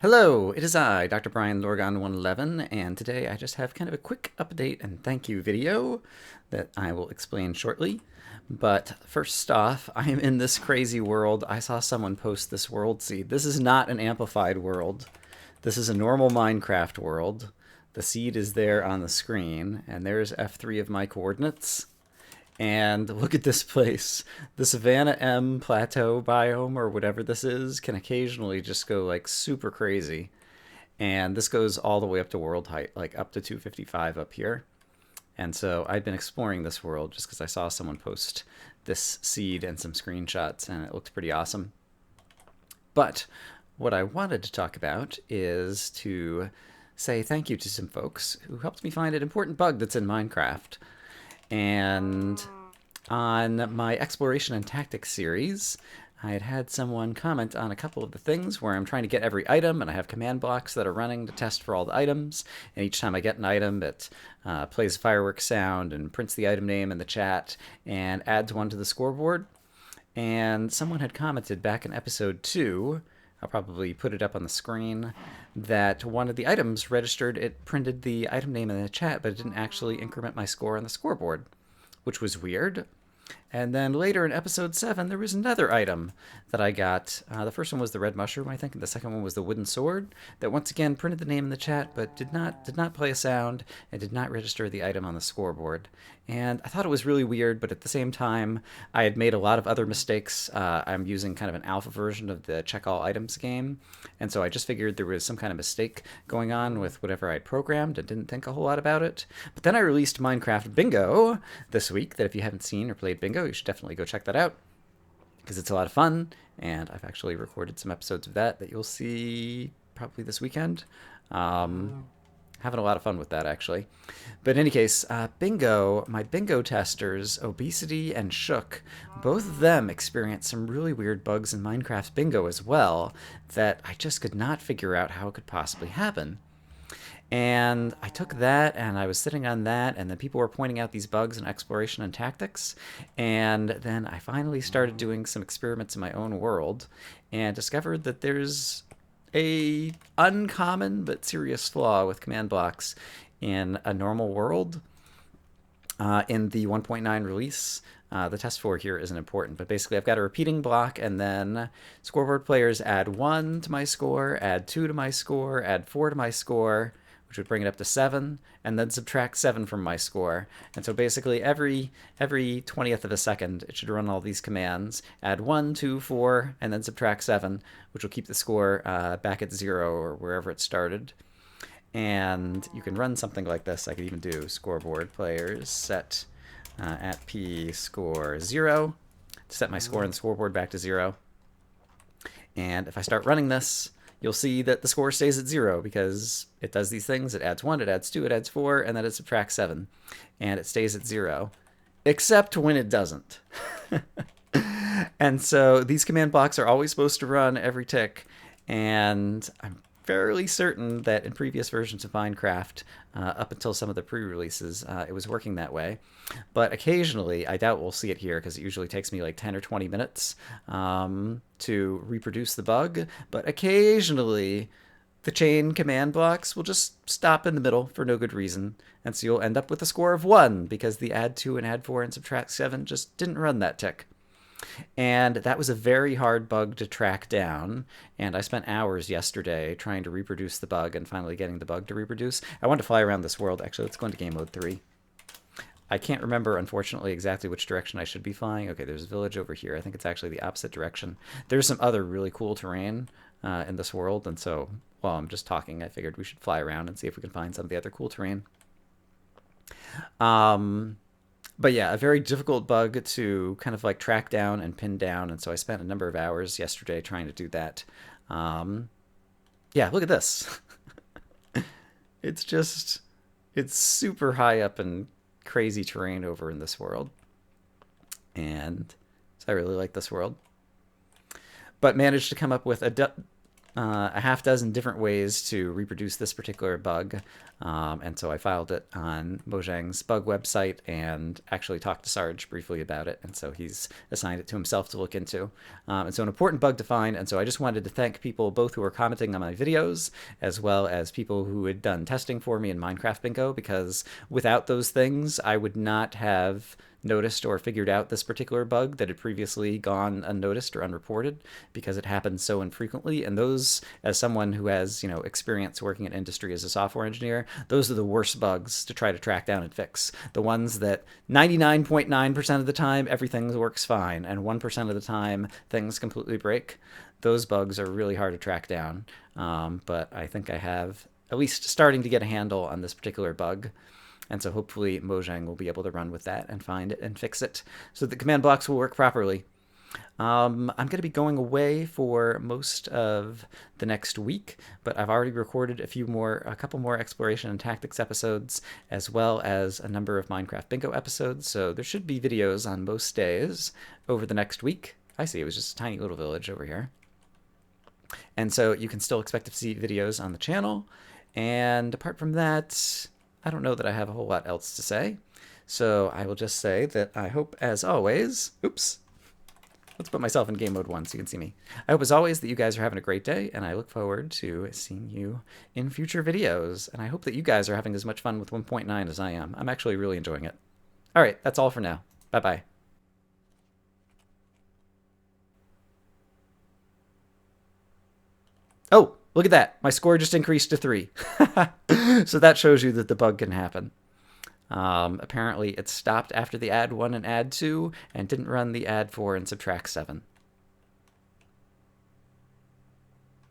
Hello, it is I, Dr. Brian Lorgon 111, and today I just have kind of a quick update and thank you video that I will explain shortly. But first off, I am in this crazy world. I saw someone post this world seed. This is not an amplified world. This is a normal Minecraft world. The seed is there on the screen, and there's F3 of my coordinates. And look at this place. The Savannah M Plateau biome, or whatever this is, can occasionally just go like super crazy. And this goes all the way up to world height, like up to 255 up here. And so I've been exploring this world just because I saw someone post this seed and some screenshots, and it looked pretty awesome. But what I wanted to talk about is to say thank you to some folks who helped me find an important bug that's in Minecraft. And on my exploration and tactics series, I had someone comment on a couple of the things where I'm trying to get every item, and I have command blocks that are running to test for all the items. And each time I get an item, it plays a fireworks sound and prints the item name in the chat and adds one to the scoreboard. And someone had commented back in episode 2, I'll probably put it up on the screen, that one of the items registered, it printed the item name in the chat, but it didn't actually increment my score on the scoreboard, which was weird. And then later in episode 7, there was another item that I got. The first one was the red mushroom, I think, and the second one was the wooden sword that once again printed the name in the chat, but did not play a sound and did not register the item on the scoreboard. And I thought it was really weird, but at the same time, I had made a lot of other mistakes. I'm using kind of an alpha version of the check all items game, and so I just figured there was some kind of mistake going on with whatever I'd programmed and didn't think a whole lot about it. But then I released Minecraft Bingo this week, that if you haven't seen or played Bingo, you should definitely go check that out because it's a lot of fun, and I've actually recorded some episodes of that you'll see probably this weekend. Having a lot of fun with that, actually. But in any case, Bingo, my Bingo testers, Obesity and Shook, both of them experienced some really weird bugs in Minecraft Bingo as well that I just could not figure out how it could possibly happen. And I took that and I was sitting on that, and then people were pointing out these bugs in exploration and tactics. And then I finally started doing some experiments in my own world and discovered that there's a uncommon but serious flaw with command blocks in a normal world. In the 1.9 release, the test for here isn't important, but basically I've got a repeating block, and then scoreboard players add 1 to my score, add 2 to my score, add 4 to my score, which would bring it up to 7, and then subtract 7 from my score. And so basically every 20th of a second, it should run all these commands, add 1, 2, 4, and then subtract 7, which will keep the score back at 0 or wherever it started. And you can run something like this. I could even do scoreboard players set at p score 0 to set my score on the scoreboard back to 0. And if I start running this, you'll see that the score stays at 0 because it does these things. It adds 1, it adds 2, it adds 4, and then it subtracts 7. And it stays at 0, except when it doesn't. And so these command blocks are always supposed to run every tick. And I'm fairly certain that in previous versions of Minecraft, up until some of the pre-releases, it was working that way. But occasionally, I doubt we'll see it here because it usually takes me like 10 or 20 minutes to reproduce the bug. But occasionally, the chain command blocks will just stop in the middle for no good reason. And so you'll end up with a score of 1 because the add 2 and add 4 and subtract 7 just didn't run that tick. And that was a very hard bug to track down, and I spent hours yesterday trying to reproduce the bug and finally getting the bug to reproduce. I wanted to fly around this world. Actually, let's go into game mode 3. I can't remember, unfortunately, exactly which direction I should be flying. Okay, there's a village over here. I think it's actually the opposite direction. There's some other really cool terrain in this world, and so while I'm just talking, I figured we should fly around and see if we can find some of the other cool terrain. But yeah, a very difficult bug to kind of like track down and pin down, and so I spent a number of hours yesterday trying to do that. Yeah, look at this. It's super high up in crazy terrain over in this world. And so I really like this world. But managed to come up with a half dozen different ways to reproduce this particular bug. And so I filed it on Mojang's bug website and actually talked to Sarge briefly about it. And so he's assigned it to himself to look into. And so an important bug to find. And so I just wanted to thank people both who were commenting on my videos, as well as people who had done testing for me in Minecraft Bingo, because without those things, I would not have noticed or figured out this particular bug that had previously gone unnoticed or unreported, because it happens so infrequently. And those, as someone who has, experience working in industry as a software engineer, those are the worst bugs to try to track down and fix. The ones that 99.9% of the time everything works fine, and 1% of the time things completely break. Those bugs are really hard to track down. But I think I have at least starting to get a handle on this particular bug. And so hopefully Mojang will be able to run with that and find it and fix it so the command blocks will work properly. I'm going to be going away for most of the next week, but I've already recorded a couple more exploration and tactics episodes, as well as a number of Minecraft Bingo episodes. So there should be videos on most days over the next week. I see, it was just a tiny little village over here. And so you can still expect to see videos on the channel. And apart from that, I don't know that I have a whole lot else to say. So I will just say that I hope, as always, oops, let's put myself in game mode 1 so you can see me. I hope, as always, that you guys are having a great day, and I look forward to seeing you in future videos. And I hope that you guys are having as much fun with 1.9 as I am. I'm actually really enjoying it. All right, that's all for now. Bye-bye. Oh, look at that. My score just increased to 3. So that shows you that the bug can happen. Apparently, it stopped after the add 1 and add 2 and didn't run the add 4 and subtract 7.